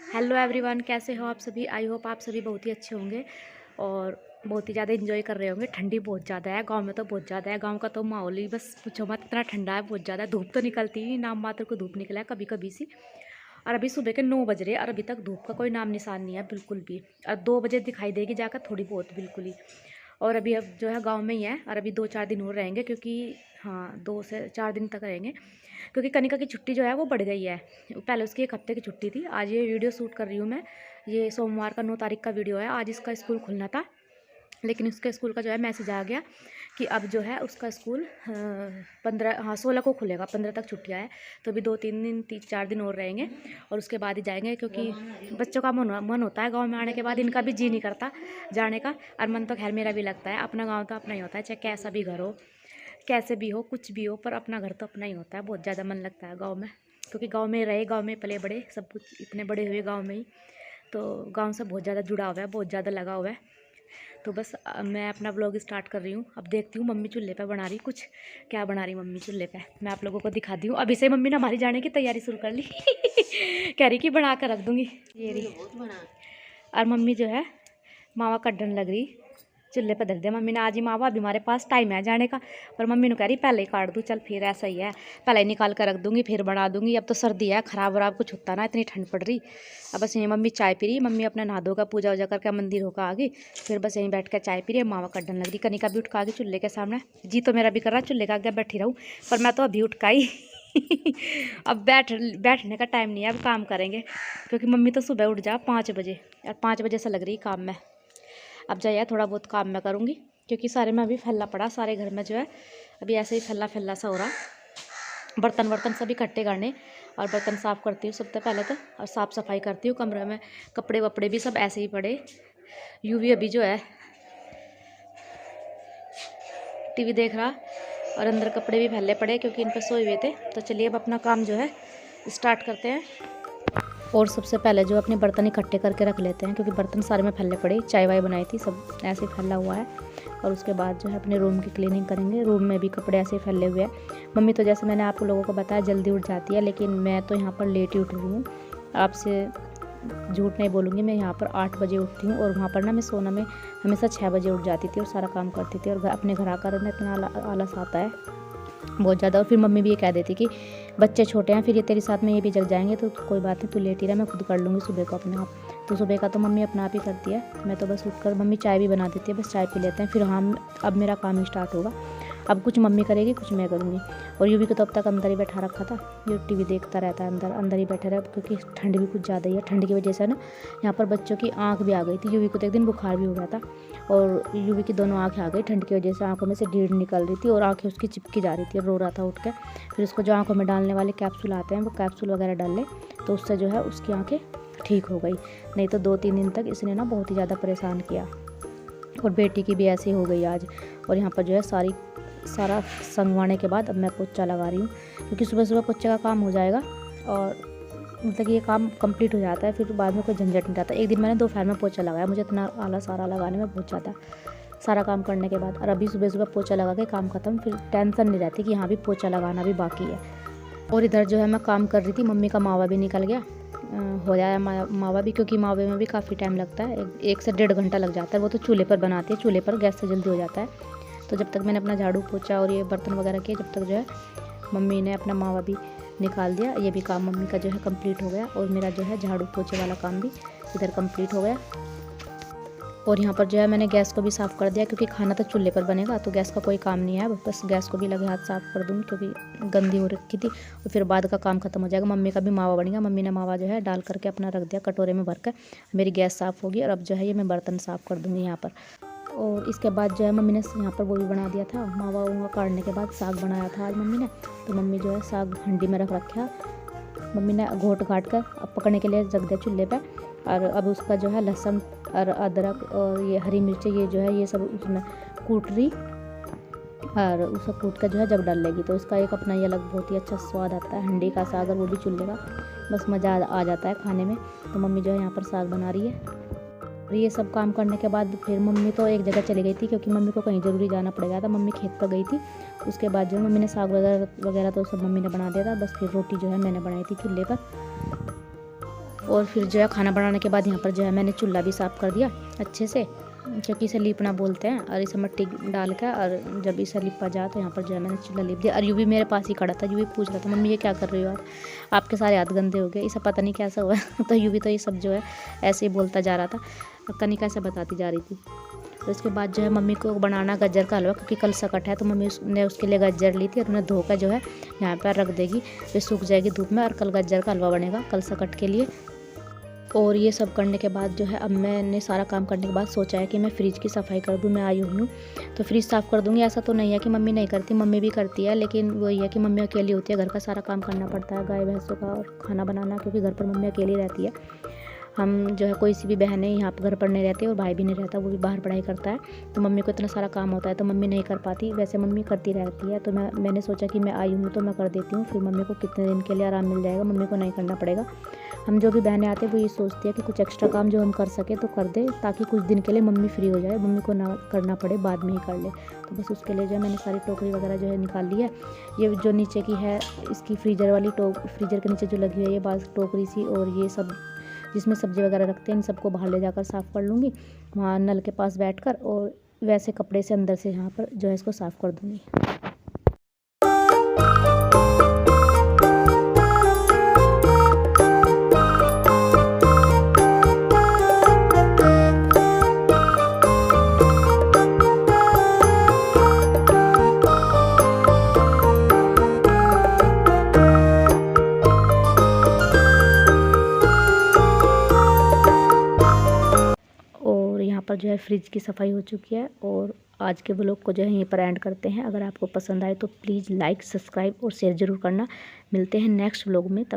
Hello everyone, कैसे हो आप सभी। आई होप आप सभी बहुत ही अच्छे होंगे और बहुत ही ज़्यादा एंजॉय कर रहे होंगे। ठंडी बहुत ज़्यादा है गांव में, तो बहुत ज़्यादा है। गांव का तो माहौल ही बस पूछो मत, इतना ठंडा है, बहुत ज़्यादा। धूप तो निकलती ही नाम मात्र को धूप निकला है कभी कभी सी। और अभी सुबह के 9 बज रहे हैं और अभी तक धूप का कोई नाम निशान नहीं है बिल्कुल भी। और 2 बजे दिखाई देगी जाकर थोड़ी बहुत, बिल्कुल ही। और अभी अब जो है गाँव में ही है और अभी 2-4 दिन और रहेंगे, क्योंकि हाँ 2 से 4 दिन तक रहेंगे, क्योंकि कनिका की छुट्टी जो है वो बढ़ गई है। पहले उसकी 1 हफ्ते की छुट्टी थी। आज ये वीडियो शूट कर रही हूँ मैं, ये सोमवार का 9 तारीख का वीडियो है। आज इसका स्कूल खुलना था, लेकिन उसके स्कूल का जो है मैसेज आ गया कि अब जो है उसका स्कूल 16 को खुलेगा। 15 तक छुट्टियाँ है, तो अभी 2-3 दिन 4 दिन और रहेंगे और उसके बाद ही जाएंगे, क्योंकि बच्चों का मन होता है गांव में आने के बाद। इनका भी जी नहीं करता जाने का, और मन तो खैर मेरा भी लगता है। अपना गांव तो अपना ही होता है, चाहे कैसा भी घर हो, कैसे भी हो, कुछ भी हो, पर अपना घर तो अपना ही होता है। बहुत ज़्यादा मन लगता है गाँव में, क्योंकि गाँव में रहे, गाँव में पले बड़े, सब कुछ इतने बड़े हुए गाँव में ही, तो गाँव से बहुत ज़्यादा जुड़ा हुआ है, बहुत ज़्यादा लगा हुआ है। तो बस मैं अपना ब्लॉग स्टार्ट कर रही हूँ। अब देखती हूँ मम्मी चूल्हे पे बना रही कुछ, क्या बना रही मम्मी चूल्हे पे, मैं आप लोगों को दिखाती हूँ। अभी से मम्मी ने हमारी जाने की तैयारी शुरू कर ली कह रही कि बना कर रख दूँगी ये रही। और मम्मी जो है मावा कड्ढन लग रही, चूल्हे पर धर दिया मम्मी ने आज ही मावा। अभी हमारे पास टाइम है जाने का, पर मम्मी ने कह रही पहले ही काट दूँ। चल फिर ऐसा ही है, पहले ही निकाल कर रख दूँगी, फिर बना दूँगी। अब तो सर्दी है, ख़राब वराब कुछ होता ना, इतनी ठंड पड़ रही। अब बस यहीं मम्मी चाय पी रही। मम्मी अपना नहा धोकर पूजा वूजा करके मंदिर होकर आ गई, फिर बस यहीं बैठ कर चाय पी रही है, मावा कड्ढन लग रही। कनिका भी उठ का आ गई चूल्हे के सामने। जी तो मेरा भी कर रहा चूल्हे का आगे बैठी रहूँ, पर मैं तो अभी उठ का ही अब बैठने का टाइम नहीं है, अब काम करेंगे, क्योंकि मम्मी तो सुबह उठ जा 5 बजे, और 5 बजे से लग रही काम में। अब जाइए थोड़ा बहुत काम मैं करूँगी, क्योंकि सारे में अभी फैला पड़ा, सारे घर में जो है अभी ऐसे ही फैला फैला सा हो रहा। बर्तन वर्तन सब इकट्ठे करने और बर्तन साफ़ करती हूँ सबसे पहले तो, और साफ़ सफाई करती हूँ। कमरे में कपड़े वपड़े भी सब ऐसे ही पड़े। यूवी अभी जो है टीवी देख रहा, और अंदर कपड़े भी फैले पड़े क्योंकि इन पर सोए हुए थे। तो चलिए अब अपना काम जो है स्टार्ट करते हैं। और सबसे पहले जो अपने बर्तन इकट्ठे करके रख लेते हैं, क्योंकि बर्तन सारे में फैले पड़े। चाय वाय बनाई थी, सब ऐसे फैला हुआ है। और उसके बाद जो है अपने रूम की क्लीनिंग करेंगे। रूम में भी कपड़े ऐसे फैले हुए हैं। मम्मी तो जैसे मैंने आप लोगों को बताया जल्दी उठ जाती है, लेकिन मैं तो यहाँ पर लेट ही उठ रही हूँ। आपसे झूठ नहीं बोलूँगी, मैं यहाँ पर 8 बजे उठती हूँ, और वहाँ पर ना मैं सोना में हमेशा 6 बजे उठ जाती थी और सारा काम करती थी। और अपने घर आकर ना इतना आलस आता है बहुत ज़्यादा। और फिर मम्मी भी ये कह देती कि बच्चे छोटे हैं, फिर ये तेरे साथ में ये भी जग जाएंगे, तो कोई बात नहीं, तू लेट ही रहा, मैं खुद कर लूँगी सुबह को अपने आप। तो सुबह का तो मम्मी अपना आप ही करती है, मैं तो बस उठकर मम्मी चाय भी बना देती है, बस चाय पी लेते हैं, फिर हम अब मेरा काम ही स्टार्ट होगा। अब कुछ मम्मी करेगी, कुछ मैं करूँगी। और यूवी को तो अब तक अंदर ही बैठा रखा था, ये टीवी देखता रहता है, अंदर अंदर ही बैठा रहा, क्योंकि ठंड भी कुछ ज़्यादा ही है। ठंड की वजह से ना यहाँ पर बच्चों की आँख भी आ गई थी। यूवी को तो एक दिन बुखार भी हो गया था, और यूवी की दोनों आँखें आ गई ठंड की वजह से। आँखों में से ढीढ़ निकल रही थी और आँखें उसकी चिपकी जा रही थी, और रो रहा था उठ के। फिर उसको जो आँखों में डालने वाले कैप्सूल आते हैं, वो कैप्सूल वगैरह डाल ले, तो उससे जो है उसकी आँखें ठीक हो गई। नहीं तो 2-3 दिन तक इसने ना बहुत ही ज़्यादा परेशान किया। और बेटी की भी ऐसी हो गई आज। और यहाँ पर जो है सारा संगवाने के बाद अब मैं पोछा लगा रही हूँ, क्योंकि सुबह सुबह पोछे का काम हो जाएगा, और मतलब ये काम कंप्लीट हो जाता है, फिर बाद में कोई झंझट नहीं रहता। एक दिन मैंने दोपहर में पोछा लगाया, मुझे इतना आलस आ रहा लगाने में बहुत ज़्यादा, सारा काम करने के बाद। और अभी सुबह सुबह पोछा लगा के काम ख़त्म, फिर टेंशन नहीं रहती कि हाँ भी पोछा लगाना भी बाकी है। और इधर जो है मैं काम कर रही थी, मम्मी का मावा भी निकल गया, हो जाए मावा भी, क्योंकि मावे में भी काफ़ी टाइम लगता है, 1 से 1.5 घंटा लग जाता है। वो तो चूल्हे पर बनाती है, चूल्हे पर गैस से जल्दी हो जाता है। तो जब तक मैंने अपना झाड़ू पोछा और ये बर्तन वगैरह किए, जब तक जो है मम्मी ने अपना मावा भी निकाल दिया। ये भी काम मम्मी का जो है कंप्लीट हो गया, और मेरा जो है झाड़ू पोछे वाला काम भी इधर कंप्लीट हो गया। और यहाँ पर जो है मैंने गैस को भी साफ़ कर दिया, क्योंकि खाना तो चूल्हे पर बनेगा, तो गैस का कोई काम नहीं है। बस गैस को भी लगे हाथ साफ़ कर दूँगी, क्योंकि गंदी हो रखी थी, और फिर बाद का काम खत्म हो जाएगा। मम्मी का भी मावा बन गया, मम्मी ने मावा जो है डाल करके अपना रख दिया कटोरे में भर कर। मेरी गैस साफ़ होगी, और अब जो है ये मैं बर्तन साफ़ कर दूँगी यहाँ पर। और इसके बाद जो है मम्मी ने यहाँ पर वो भी बना दिया था, मावा वावा काटने के बाद साग बनाया था आज मम्मी ने। तो मम्मी जो है साग हंडी में रख रखा, मम्मी ने घोट घाट कर अब पकने के लिए रख दिया चूल्हे पे। और अब उसका जो है लहसुन और अदरक और ये हरी मिर्ची, ये जो है ये सब उसमें कूट रही, और उसे कूट कर जो है जब डाल लेगी, तो उसका एक अपना ही अलग बहुत ही अच्छा स्वाद आता है हंडी का साग, और वो भी चूल्हे का, बस मज़ा आ जाता है खाने में। तो मम्मी जो है यहाँ पर साग बना रही है। और ये सब काम करने के बाद फिर मम्मी तो एक जगह चली गई थी, क्योंकि मम्मी को कहीं ज़रूरी जाना पड़ गया था, मम्मी खेत पर गई थी। उसके बाद जो मम्मी ने साग वगैरह तो सब मम्मी ने बना दिया था, बस फिर रोटी जो है मैंने बनाई थी चूल्हे पर। और फिर जो है खाना बनाने के बाद यहाँ पर जो है मैंने चूल्हा भी साफ़ कर दिया अच्छे से, क्योंकि इसे लीपना बोलते हैं। और इसे मिट्टी डाल कर और जब इसे लिपा जाए तो यहाँ पर जो है मैंने चूल्हा लीप दिया। और यूँ भी मेरे पास ही खड़ा था, यूँ भी पूछ रहा था मम्मी ये क्या कर रही हो आप, आपके सारे हाथ गंदे हो गए, इसे पता नहीं कैसा हुआ तो यूँ भी तो ये सब जो है ऐसे ही बोलता जा रहा था, कनिका से बताती जा रही थी। तो इसके बाद जो है मम्मी को बनाना गाजर का हलवा, क्योंकि कल सकट है तो मम्मी ने उसके लिए गाजर ली थी और उन्हें धोकर जो है यहाँ पर रख देगी, फिर सूख जाएगी धूप में और कल गाजर का हलवा बनेगा कल सकट के लिए। और ये सब करने के बाद जो है अब मैंने सारा काम करने के बाद सोचा है कि मैं फ्रिज की सफाई कर दूं। मैं आई हुई हूँ तो फ्रिज साफ़ कर दूंगी। ऐसा तो नहीं है कि मम्मी नहीं करती, मम्मी भी करती है, लेकिन वही है कि मम्मी अकेली होती है, घर का सारा काम करना पड़ता है, गाय भैंसों का और खाना बनाना, क्योंकि घर पर मम्मी अकेली रहती है। हम जो है कोई सी भी बहनें यहाँ पर घर पर नहीं रहती और भाई भी नहीं रहता, वो भी बाहर पढ़ाई करता है, तो मम्मी को इतना सारा काम होता है तो मम्मी नहीं कर पाती। वैसे मम्मी करती रहती है, तो मैंने सोचा कि मैं आई हूँ तो मैं कर देती हूँ, फिर मम्मी को कितने दिन के लिए आराम मिल जाएगा, मम्मी को नहीं करना पड़ेगा। हम जो भी बहनें आते हैं वो ये सोचती है कि कुछ एक्स्ट्रा काम जो हम कर सके तो कर दे, ताकि कुछ दिन के लिए मम्मी फ्री हो जाए, मम्मी को ना करना पड़े, बाद में ही कर ले। तो बस उसके लिए जो है मैंने सारी टोकरी वगैरह जो है निकाल ली है। ये जो नीचे की है इसकी फ्रीजर वाली फ्रीजर के नीचे जो लगी है ये बात टोकरी सी, और ये सब जिसमें सब्ज़ी वगैरह रखते हैं इन सबको बाहर ले जाकर साफ़ कर लूँगी वहाँ नल के पास बैठकर, और वैसे कपड़े से अंदर से यहाँ पर जो है इसको साफ़ कर दूँगी। पर जो है फ्रिज की सफाई हो चुकी है। और आज के व्लॉग को जो है यहीं पर एंड करते हैं। अगर आपको पसंद आए तो प्लीज़ लाइक, सब्सक्राइब और शेयर ज़रूर करना। मिलते हैं नेक्स्ट व्लॉग में। तब